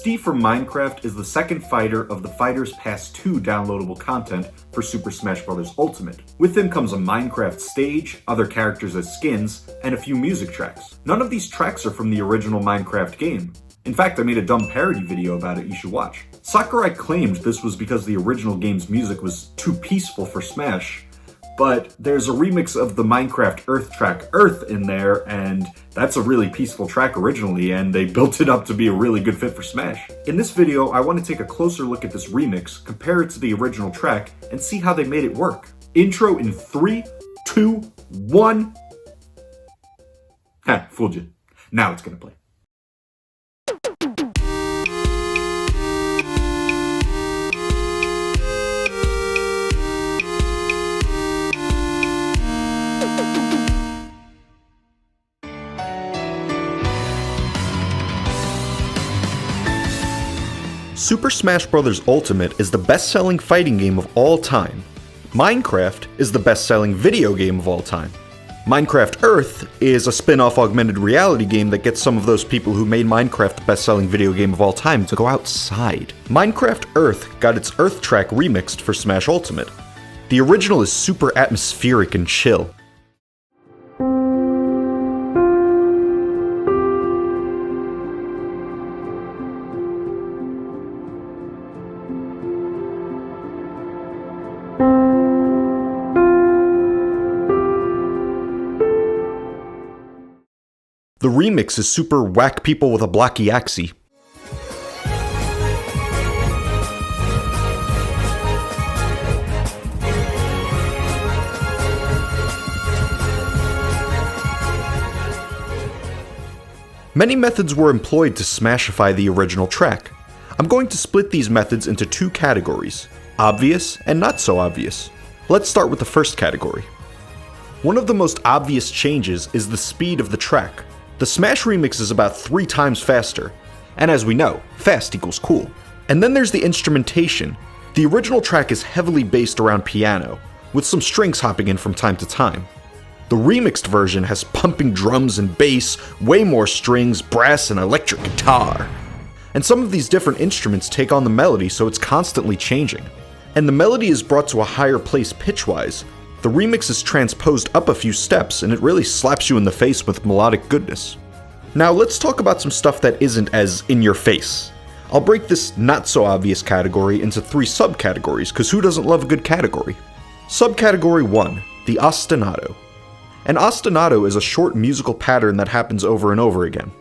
Steve from Minecraft is the second fighter of the Fighters Pass 2 downloadable content for Super Smash Bros. Ultimate. With him comes a Minecraft stage, other characters as skins, and a few music tracks. None of these tracks are from the original Minecraft game. In fact, I made a dumb parody video about it you should watch. Sakurai claimed this was because the original game's music was too peaceful for Smash, but there's a remix of the Minecraft Earth track Earth in there, and that's a really peaceful track originally, and they built it up to be a really good fit for Smash. In this video, I want to take a closer look at this remix, compare it to the original track, and see how they made it work. Intro in 3, 2, 1. Ha, fooled you. Now it's gonna play. Super Smash Bros. Ultimate is the best-selling fighting game of all time. Minecraft is the best-selling video game of all time. Minecraft Earth is a spin-off augmented reality game that gets some of those people who made Minecraft the best-selling video game of all time to go outside. Minecraft Earth got its Earth track remixed for Smash Ultimate. The original is super atmospheric and chill. The remix is super whack people with a blocky axie. Many methods were employed to smashify the original track. I'm going to split these methods into two categories, obvious and not so obvious. Let's start with the first category. One of the most obvious changes is the speed of the track. The Smash remix is about 3 times faster, and as we know, fast equals cool. And then there's the instrumentation. The original track is heavily based around piano, with some strings hopping in from time to time. The remixed version has pumping drums and bass, way more strings, brass, and electric guitar. And some of these different instruments take on the melody, so it's constantly changing. And the melody is brought to a higher place pitch-wise. The remix is transposed up a few steps, and it really slaps you in the face with melodic goodness. Now let's talk about some stuff that isn't as in your face. I'll break this not so obvious category into 3 subcategories, because who doesn't love a good category? Subcategory 1, the ostinato. An ostinato is a short musical pattern that happens over and over again.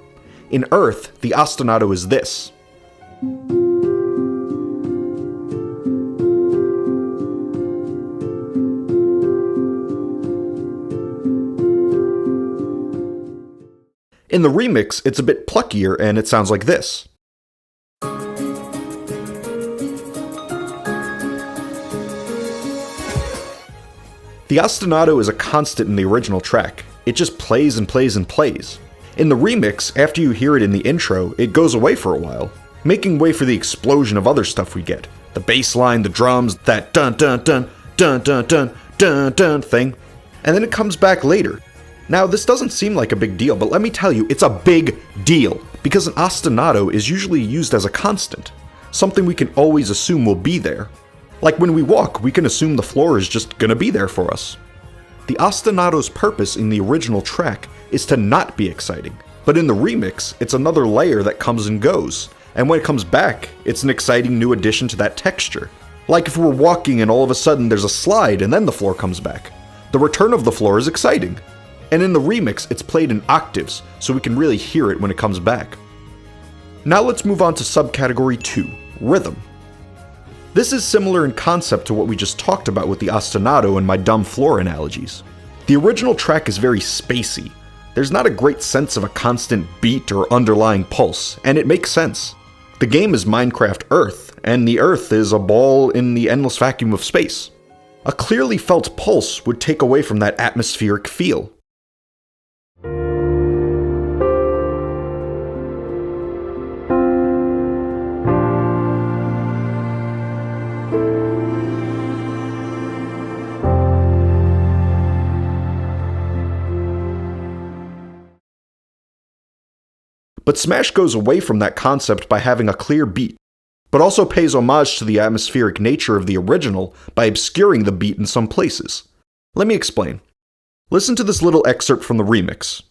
In Earth, the ostinato is this. In the remix, it's a bit pluckier and it sounds like this. The ostinato is a constant in the original track. It just plays and plays and plays. In the remix, after you hear it in the intro, it goes away for a while, making way for the explosion of other stuff we get. The bass line, the drums, that dun dun dun dun dun dun dun dun thing. And then it comes back later. Now, this doesn't seem like a big deal, but let me tell you, it's a big deal, because an ostinato is usually used as a constant, something we can always assume will be there. Like when we walk, we can assume the floor is just gonna be there for us. The ostinato's purpose in the original track is to not be exciting, but in the remix, it's another layer that comes and goes, and when it comes back, it's an exciting new addition to that texture. Like if we're walking and all of a sudden there's a slide and then the floor comes back. The return of the floor is exciting. And in the remix, it's played in octaves, so we can really hear it when it comes back. Now let's move on to subcategory 2, rhythm. This is similar in concept to what we just talked about with the ostinato and my dumb floor analogies. The original track is very spacey. There's not a great sense of a constant beat or underlying pulse, and it makes sense. The game is Minecraft Earth, and the Earth is a ball in the endless vacuum of space. A clearly felt pulse would take away from that atmospheric feel. But Smash goes away from that concept by having a clear beat, but also pays homage to the atmospheric nature of the original by obscuring the beat in some places. Let me explain. Listen to this little excerpt from the remix.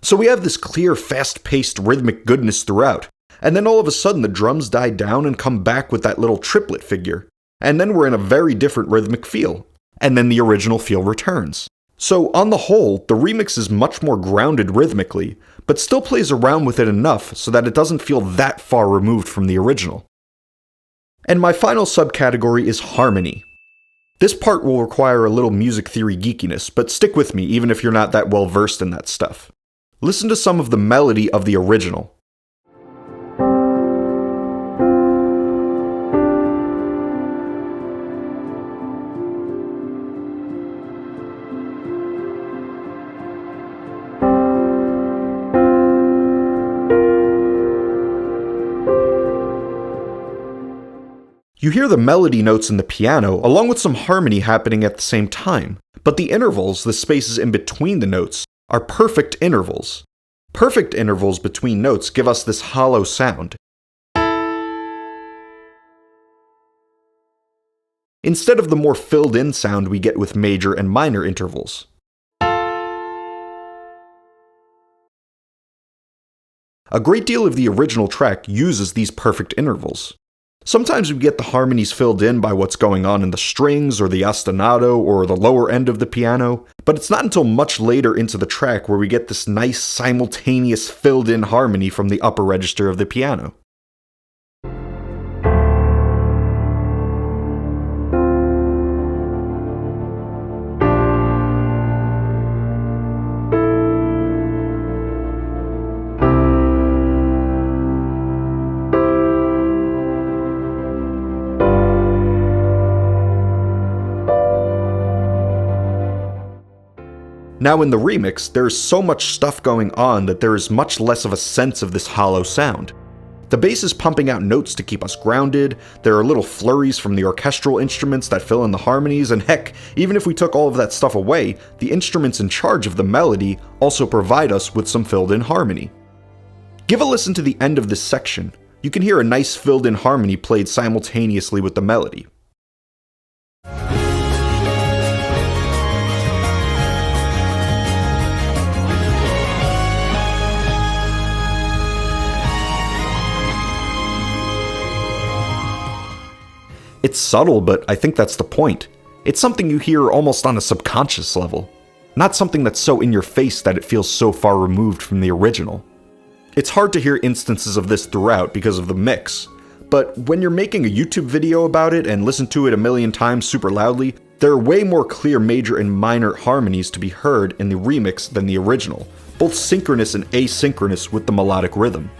So we have this clear, fast-paced rhythmic goodness throughout, and then all of a sudden the drums die down and come back with that little triplet figure, and then we're in a very different rhythmic feel, and then the original feel returns. So on the whole, the remix is much more grounded rhythmically, but still plays around with it enough so that it doesn't feel that far removed from the original. And my final subcategory is harmony. This part will require a little music theory geekiness, but stick with me even if you're not that well versed in that stuff. Listen to some of the melody of the original. You hear the melody notes in the piano along with some harmony happening at the same time, but the intervals, the spaces in between the notes, are perfect intervals. Perfect intervals between notes give us this hollow sound. Instead of the more filled-in sound we get with major and minor intervals. A great deal of the original track uses these perfect intervals. Sometimes we get the harmonies filled in by what's going on in the strings or the ostinato or the lower end of the piano, but it's not until much later into the track where we get this nice simultaneous filled in harmony from the upper register of the piano. Now in the remix, there is so much stuff going on that there is much less of a sense of this hollow sound. The bass is pumping out notes to keep us grounded, there are little flurries from the orchestral instruments that fill in the harmonies, and heck, even if we took all of that stuff away, the instruments in charge of the melody also provide us with some filled-in harmony. Give a listen to the end of this section. You can hear a nice filled-in harmony played simultaneously with the melody. It's subtle, but I think that's the point. It's something you hear almost on a subconscious level, not something that's so in your face that it feels so far removed from the original. It's hard to hear instances of this throughout because of the mix, but when you're making a YouTube video about it and listen to it a million times super loudly, there are way more clear major and minor harmonies to be heard in the remix than the original, both synchronous and asynchronous with the melodic rhythm.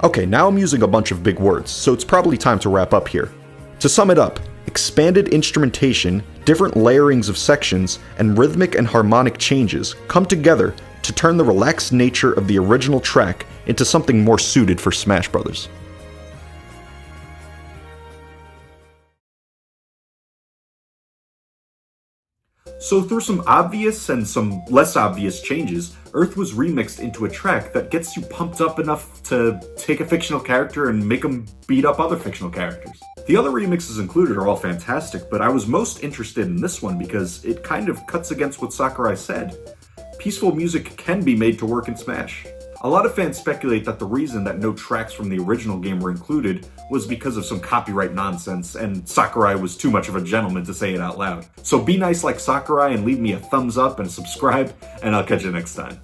Okay, now I'm using a bunch of big words, so it's probably time to wrap up here. To sum it up, expanded instrumentation, different layerings of sections, and rhythmic and harmonic changes come together to turn the relaxed nature of the original track into something more suited for Smash Bros. So through some obvious and some less obvious changes, Earth was remixed into a track that gets you pumped up enough to take a fictional character and make them beat up other fictional characters. The other remixes included are all fantastic, but I was most interested in this one because it kind of cuts against what Sakurai said. Peaceful music can be made to work in Smash. A lot of fans speculate that the reason that no tracks from the original game were included was because of some copyright nonsense, and Sakurai was too much of a gentleman to say it out loud. So be nice like Sakurai and leave me a thumbs up and subscribe, and I'll catch you next time.